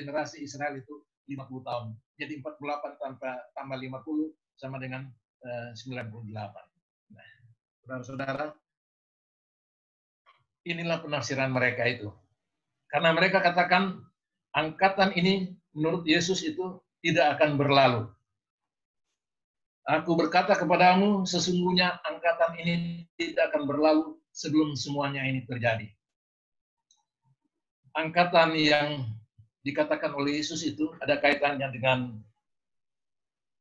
generasi Israel itu 50 tahun. Jadi 48 tambah 50 sama dengan 98. Nah, saudara-saudara, inilah penafsiran mereka itu. Karena mereka katakan angkatan ini menurut Yesus itu tidak akan berlalu. Aku berkata kepadamu, sesungguhnya angkatan ini tidak akan berlalu sebelum semuanya ini terjadi. Angkatan yang dikatakan oleh Yesus itu ada kaitannya dengan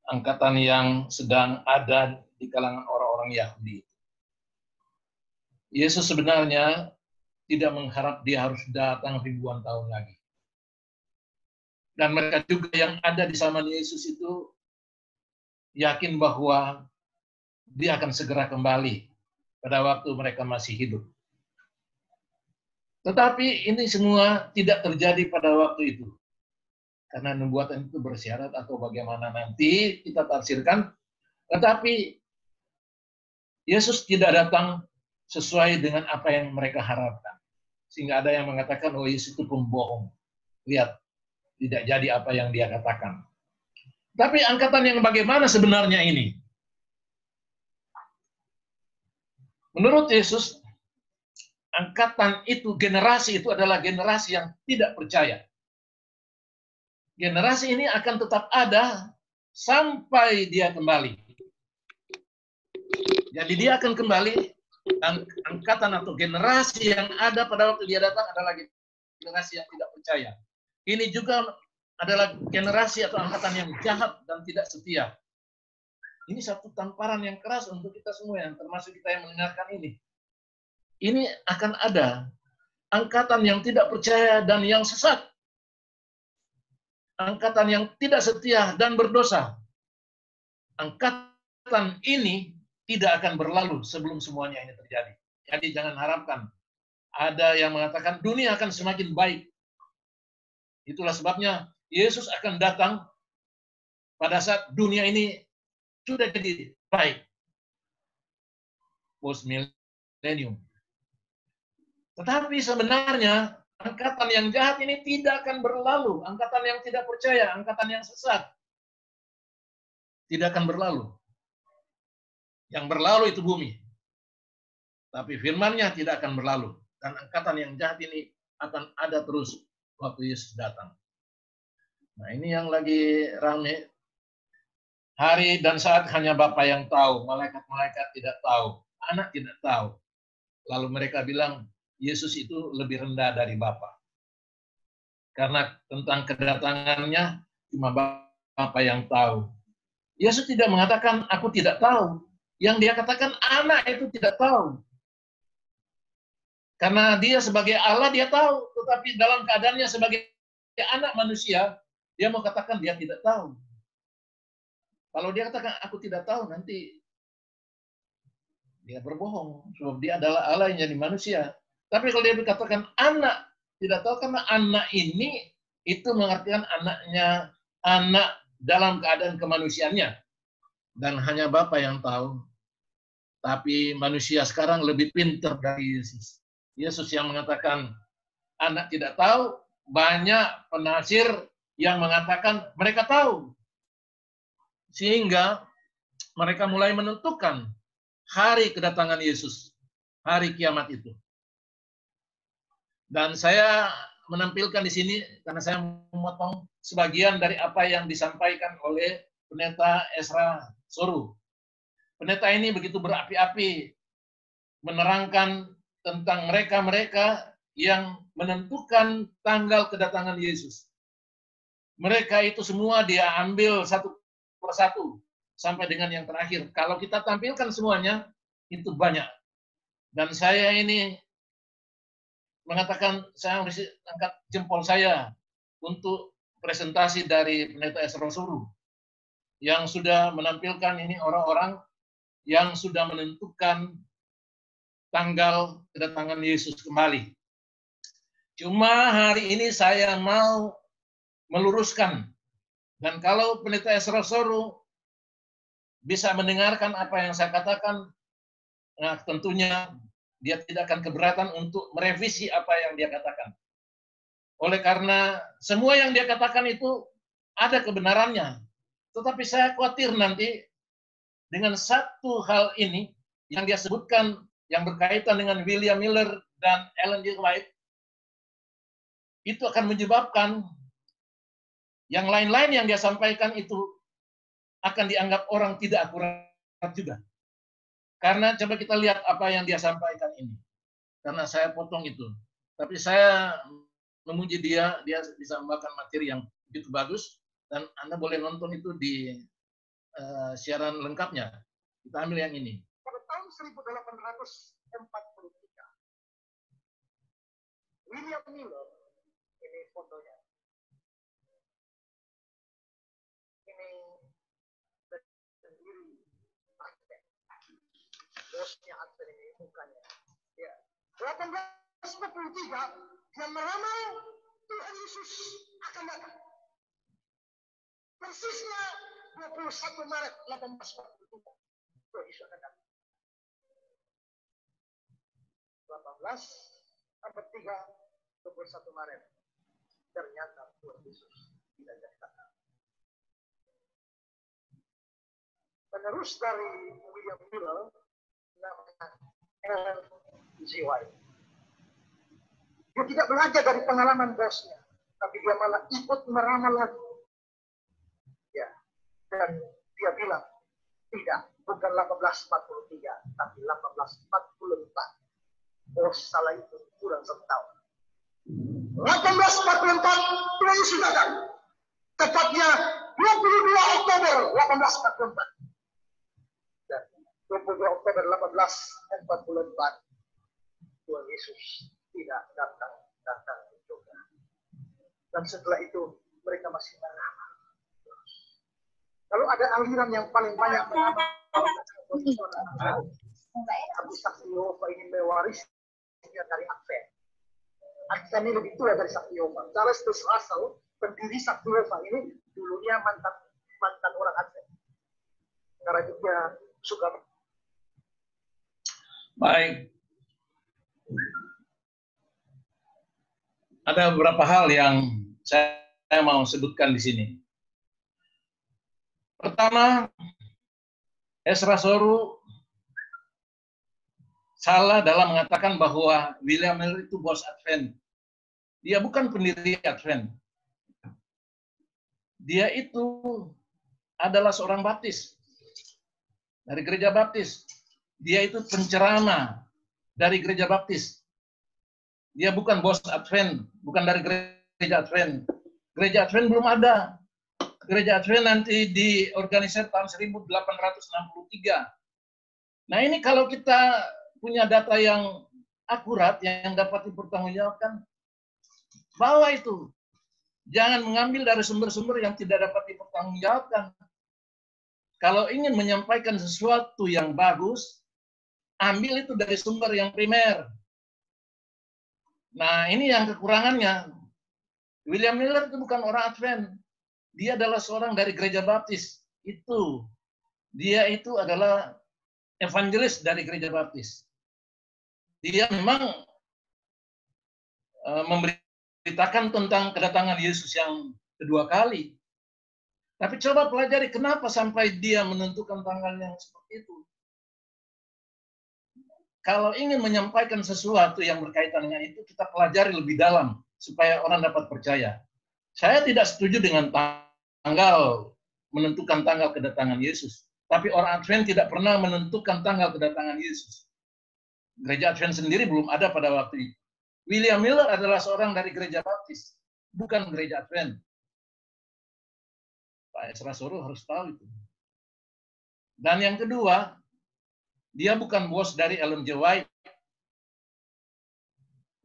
angkatan yang sedang ada di kalangan orang-orang Yahudi. Yesus sebenarnya tidak mengharap dia harus datang ribuan tahun lagi. Dan mereka juga yang ada di zaman Yesus itu yakin bahwa dia akan segera kembali pada waktu mereka masih hidup. Tetapi ini semua tidak terjadi pada waktu itu. Karena nubuatan itu bersyarat atau bagaimana nanti kita tafsirkan. Tetapi Yesus tidak datang sesuai dengan apa yang mereka harapkan. Sehingga ada yang mengatakan, oh Yesus itu pembohong. Lihat, tidak jadi apa yang dia katakan. Tapi angkatan yang bagaimana sebenarnya ini? Menurut Yesus, angkatan itu, generasi itu adalah generasi yang tidak percaya. Generasi ini akan tetap ada sampai dia kembali. Jadi dia akan kembali, angkatan atau generasi yang ada pada waktu dia datang adalah generasi yang tidak percaya. Ini juga adalah generasi atau angkatan yang jahat dan tidak setia. Ini satu tamparan yang keras untuk kita semua, yang termasuk kita yang mendengarkan ini. Ini akan ada angkatan yang tidak percaya dan yang sesat. Angkatan yang tidak setia dan berdosa. Angkatan ini tidak akan berlalu sebelum semuanya ini terjadi. Jadi jangan harapkan. Ada yang mengatakan dunia akan semakin baik. Itulah sebabnya Yesus akan datang pada saat dunia ini sudah jadi baik. Post millennium. Tetapi sebenarnya angkatan yang jahat ini tidak akan berlalu. Angkatan yang tidak percaya, angkatan yang sesat, tidak akan berlalu. Yang berlalu itu bumi. Tapi firman-Nya tidak akan berlalu. Dan angkatan yang jahat ini akan ada terus waktu Yesus datang. Nah, ini yang lagi rame. Hari dan saat hanya Bapa yang tahu, malaikat-malaikat tidak tahu, anak tidak tahu. Lalu mereka bilang, Yesus itu lebih rendah dari Bapa. Karena tentang kedatangannya, cuma Bapa yang tahu. Yesus tidak mengatakan, aku tidak tahu. Yang dia katakan, anak itu tidak tahu. Karena dia sebagai Allah, dia tahu. Tetapi dalam keadaannya sebagai anak manusia, dia mau katakan dia tidak tahu. Kalau dia katakan aku tidak tahu, nanti dia berbohong. Sebab dia adalah Allah yang jadi manusia. Tapi kalau dia berkatakan anak, tidak tahu karena anak ini itu mengartikan anaknya, anak dalam keadaan kemanusiaannya. Dan hanya Bapa yang tahu. Tapi manusia sekarang lebih pintar dari Yesus. Yesus yang mengatakan anak tidak tahu, banyak penafsir yang mengatakan mereka tahu. Sehingga mereka mulai menentukan hari kedatangan Yesus, hari kiamat itu. Dan saya menampilkan di sini karena saya memotong sebagian dari apa yang disampaikan oleh Pendeta Ezra Soru. Pendeta ini begitu berapi-api menerangkan tentang mereka-mereka yang menentukan tanggal kedatangan Yesus. Mereka itu semua dia ambil satu persatu sampai dengan yang terakhir. Kalau kita tampilkan semuanya, itu banyak. Dan saya ini mengatakan, saya harus angkat jempol saya untuk presentasi dari Pendeta Ezra Soru yang sudah menampilkan ini orang-orang yang sudah menentukan tanggal kedatangan Yesus kembali. Cuma hari ini saya mau meluruskan. Dan kalau Pendeta Ezra Soru bisa mendengarkan apa yang saya katakan, nah tentunya dia tidak akan keberatan untuk merevisi apa yang dia katakan. Oleh karena semua yang dia katakan itu ada kebenarannya. Tetapi saya khawatir nanti dengan satu hal ini yang dia sebutkan yang berkaitan dengan William Miller dan Ellen G. White, itu akan menyebabkan yang lain-lain yang dia sampaikan itu akan dianggap orang tidak akurat juga. Karena coba kita lihat apa yang dia sampaikan ini. Karena saya potong itu. Tapi saya memuji dia bisa membawakan materi yang begitu bagus, dan Anda boleh nonton itu di siaran lengkapnya. Kita ambil yang ini. Pada tahun 1843, William Miller, ini fotonya, ini sendiri Advent, bosnya Advent ini mukanya. Ya. 1843, dia meramal Tuhan Yesus akan datang. Persisnya 21 Maret 1843. Tuhan Yesus akan datang. 1843, 21 Maret. Ternyata Tuhan Yesus tidak datang. Penerus dari William Miller namanya Ellen G. White. Dia tidak belajar dari pengalaman bosnya, tapi dia malah ikut meramal lagi. Ya, dan dia bilang, tidak, bukan 1843, tapi 1844. Bos salah itu kurang setahun. 1844, Tuhan Yesus datang. Tepatnya 22 Oktober 1844. Dan 22 Oktober 1844, Tuhan Yesus tidak datang juga. Dan setelah itu mereka masih beramal. Lalu ada aliran yang paling banyak beramal. Tapi saksi Yehova ini mewarisnya dari Advent. Advent ini lebih tua dari saksi Yehova. Charles Russell, pendiri saksi Yehova ini dulunya mantan orang Advent. Karena dia suka. Baik. Ada beberapa hal yang saya mau sebutkan di sini. Pertama, Ezra Soru salah dalam mengatakan bahwa William Miller itu bos Advent. Dia bukan pendiri Advent. Dia itu adalah seorang baptis dari gereja baptis. Dia itu penceramah dari gereja baptis. Dia bukan bos Advent, bukan dari gereja Advent. Gereja Advent belum ada. Gereja Advent nanti diorganisir tahun 1863. Nah ini kalau kita punya data yang akurat, yang dapat dipertanggungjawabkan, bawa itu. Jangan mengambil dari sumber-sumber yang tidak dapat dipertanggungjawabkan. Kalau ingin menyampaikan sesuatu yang bagus, ambil itu dari sumber yang primer. Nah, ini yang kekurangannya. William Miller itu bukan orang Advent. Dia adalah seorang dari gereja baptis. Dia itu adalah evangelis dari gereja baptis. Dia memang memberitakan tentang kedatangan Yesus yang kedua kali. Tapi coba pelajari kenapa sampai dia menentukan tanggal yang seperti itu. Kalau ingin menyampaikan sesuatu yang berkaitan dengan itu, kita pelajari lebih dalam supaya orang dapat percaya. Saya tidak setuju dengan menentukan tanggal kedatangan Yesus. Tapi orang Advent tidak pernah menentukan tanggal kedatangan Yesus. Gereja Advent sendiri belum ada pada waktu itu. William Miller adalah seorang dari gereja baptis, bukan gereja Advent. Pak Ezra Soru harus tahu itu. Dan yang kedua, dia bukan bos dari Ellen G. White.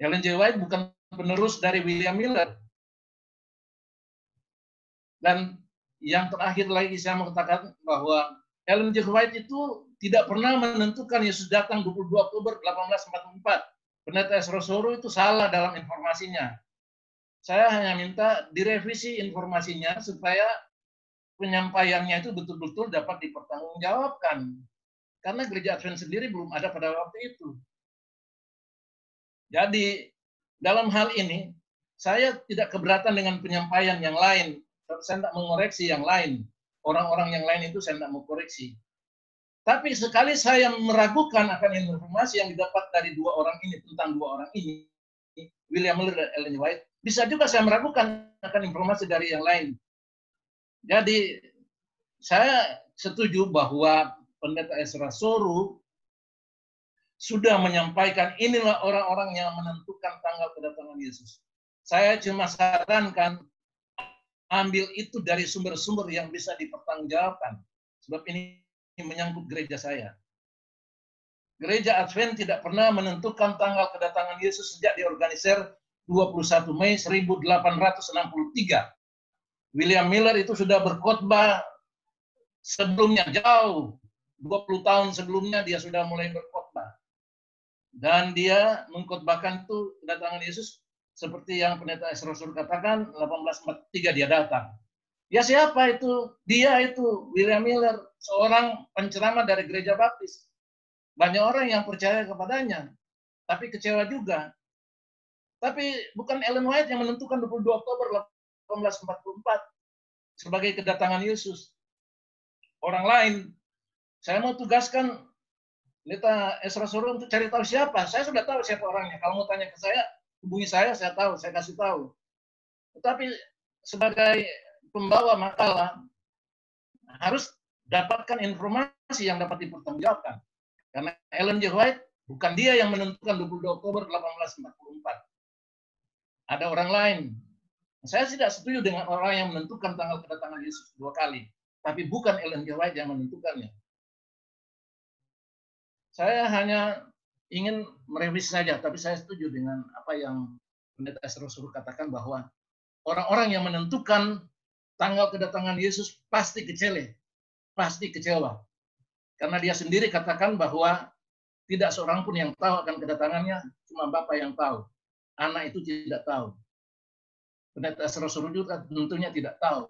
Ellen G. White bukan penerus dari William Miller. Dan yang terakhir lagi saya mau katakan bahwa Ellen G. White itu tidak pernah menentukan Yesus datang 22 Oktober 1844. Pendeta Ezra Soru itu salah dalam informasinya. Saya hanya minta direvisi informasinya supaya penyampaiannya itu betul-betul dapat dipertanggungjawabkan. Karena gereja Advent sendiri belum ada pada waktu itu. Jadi, dalam hal ini, saya tidak keberatan dengan penyampaian yang lain. Saya tidak mengoreksi yang lain. Orang-orang yang lain itu saya tidak mau koreksi. Tapi sekali saya meragukan akan informasi yang didapat dari dua orang ini tentang dua orang ini, William Miller dan Ellen White, bisa juga saya meragukan akan informasi dari yang lain. Jadi saya setuju bahwa Pendeta Ezra Soru sudah menyampaikan inilah orang-orang yang menentukan tanggal kedatangan Yesus. Saya cuma sarankan ambil itu dari sumber-sumber yang bisa dipertanggungjawabkan. Sebab ini menyangkut gereja saya. Gereja Advent tidak pernah menentukan tanggal kedatangan Yesus sejak diorganisir 21 Mei 1863. William Miller itu sudah berkhotbah sebelumnya, jauh 20 tahun sebelumnya dia sudah mulai berkhotbah. Dan dia mengkhotbahkan itu kedatangan Yesus seperti yang Pendeta Ezra Soru katakan, 1843 dia datang. Ya siapa itu? Dia itu, William Miller, seorang penceramah dari gereja baptis. Banyak orang yang percaya kepadanya, tapi kecewa juga. Tapi bukan Ellen White yang menentukan 22 Oktober 1844 sebagai kedatangan Yesus. Orang lain, saya mau tugaskan Pendeta Ezra Soru untuk cari tahu siapa. Saya sudah tahu siapa orangnya. Kalau mau tanya ke saya, hubungi saya tahu, saya kasih tahu. Tetapi sebagai pembawa makalah, harus dapatkan informasi yang dapat dipertanggungjawabkan. Karena Ellen G. White, bukan dia yang menentukan 22 Oktober 1844. Ada orang lain. Saya tidak setuju dengan orang yang menentukan tanggal kedatangan Yesus 2 kali. Tapi bukan Ellen G. White yang menentukannya. Saya hanya ingin merevisi saja, tapi saya setuju dengan apa yang Pendeta Ezra Soru katakan bahwa orang-orang yang menentukan tanggal kedatangan Yesus pasti kecewa. Karena dia sendiri katakan bahwa tidak seorang pun yang tahu akan kedatangannya, cuma Bapa yang tahu. Anak itu tidak tahu. Pendeta Ezra Soru juga tentunya tidak tahu.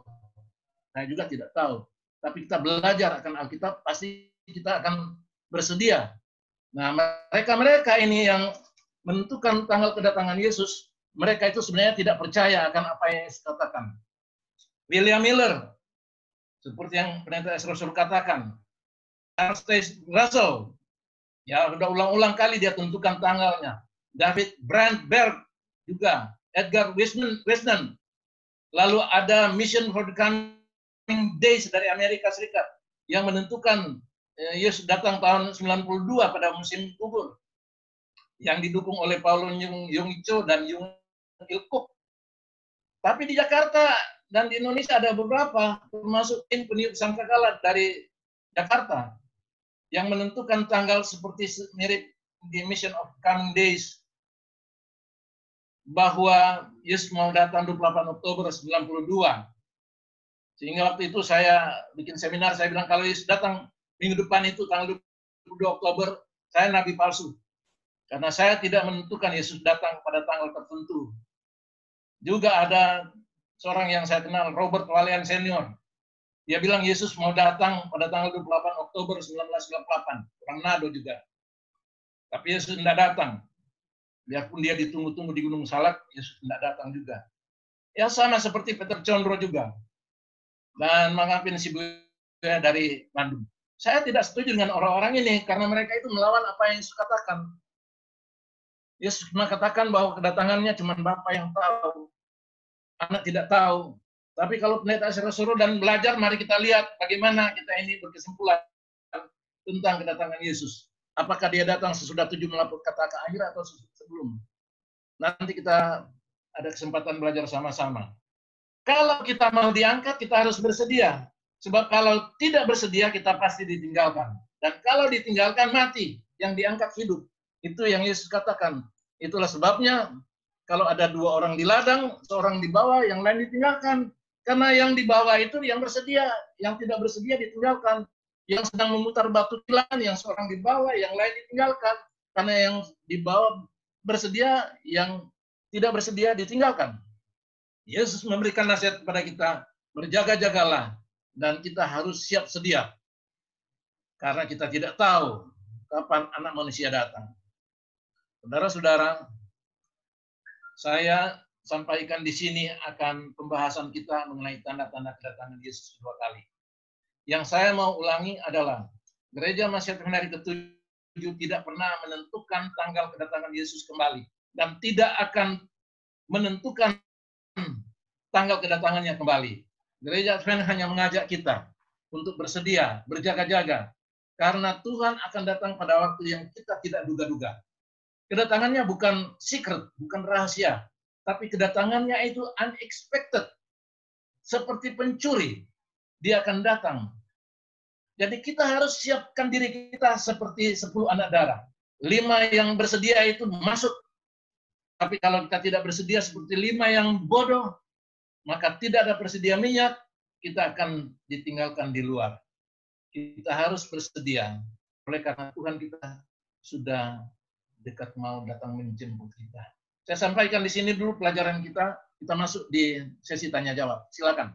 Saya juga tidak tahu. Tapi kita belajar akan Alkitab, pasti kita akan bersedia. Nah, mereka ini yang menentukan tanggal kedatangan Yesus, mereka itu sebenarnya tidak percaya akan apa yang Yesus katakan. William Miller, seperti yang Pendeta Ezra Soru katakan, Charles Russell, ya sudah ulang-ulang kali dia tentukan tanggalnya. David Brandberg juga, Edgar Wisden. Lalu ada Mission for the Coming Days dari Amerika Serikat yang menentukan Yesus datang tahun 92 pada musim gugur yang didukung oleh Paulus Yung Cho dan Yung Il Kuk. Tapi di Jakarta dan di Indonesia ada beberapa, termasuk tim peniup sangkakala dari Jakarta yang menentukan tanggal seperti mirip di Mission of Coming Days bahwa Yesus mau datang 28 Oktober 92. Sehingga waktu itu saya bikin seminar, saya bilang kalau Yesus datang minggu depan itu tanggal 22 Oktober, saya nabi palsu. Karena saya tidak menentukan Yesus datang pada tanggal tertentu. Juga ada seorang yang saya kenal, Robert Walian Senior. Dia bilang Yesus mau datang pada tanggal 28 Oktober 1998. Orang Nado juga. Tapi Yesus tidak datang. Biarpun dia ditunggu-tunggu di Gunung Salak, Yesus tidak datang juga. Ya sama seperti Peter Condro juga. Dan Mangapin Sibuya dari Bandung. Saya tidak setuju dengan orang-orang ini karena mereka itu melawan apa yang Yesus katakan. Yesus pernah katakan bahwa kedatangannya cuma Bapa yang tahu. Anak tidak tahu. Tapi kalau Pendeta Ezra Soru dan belajar, mari kita lihat bagaimana kita ini berkesimpulan tentang kedatangan Yesus. Apakah dia datang sesudah 7 malapetaka akhir atau sebelum? Nanti kita ada kesempatan belajar sama-sama. Kalau kita mau diangkat, kita harus bersedia. Sebab kalau tidak bersedia, kita pasti ditinggalkan. Dan kalau ditinggalkan, mati. Yang diangkat hidup. Itu yang Yesus katakan. Itulah sebabnya, kalau ada 2 orang di ladang, seorang di bawah, yang lain ditinggalkan. Karena yang di bawah itu yang bersedia. Yang tidak bersedia ditinggalkan. Yang sedang memutar batu tilan, yang seorang di bawah, yang lain ditinggalkan. Karena yang di bawah bersedia, yang tidak bersedia ditinggalkan. Yesus memberikan nasihat kepada kita, berjaga-jagalah. Dan kita harus siap sedia. Karena kita tidak tahu kapan anak manusia datang. Saudara-saudara, saya sampaikan di sini akan pembahasan kita mengenai tanda-tanda kedatangan Yesus kedua kali. Yang saya mau ulangi adalah Gereja Masyarakat Hari ke-7 tidak pernah menentukan tanggal kedatangan Yesus kembali dan tidak akan menentukan tanggal kedatangannya kembali. Gereja Advent hanya mengajak kita untuk bersedia, berjaga-jaga, karena Tuhan akan datang pada waktu yang kita tidak duga-duga. Kedatangannya bukan secret, bukan rahasia, tapi kedatangannya itu unexpected. Seperti pencuri, dia akan datang. Jadi kita harus siapkan diri kita seperti 10 anak darah. 5 yang bersedia itu masuk. Tapi kalau kita tidak bersedia seperti 5 yang bodoh, maka tidak ada persedia minyak, kita akan ditinggalkan di luar. Kita harus bersedia. Oleh karena Tuhan kita sudah dekat mau datang menjemput kita. Saya sampaikan di sini dulu pelajaran kita. Kita masuk di sesi tanya jawab. Silakan.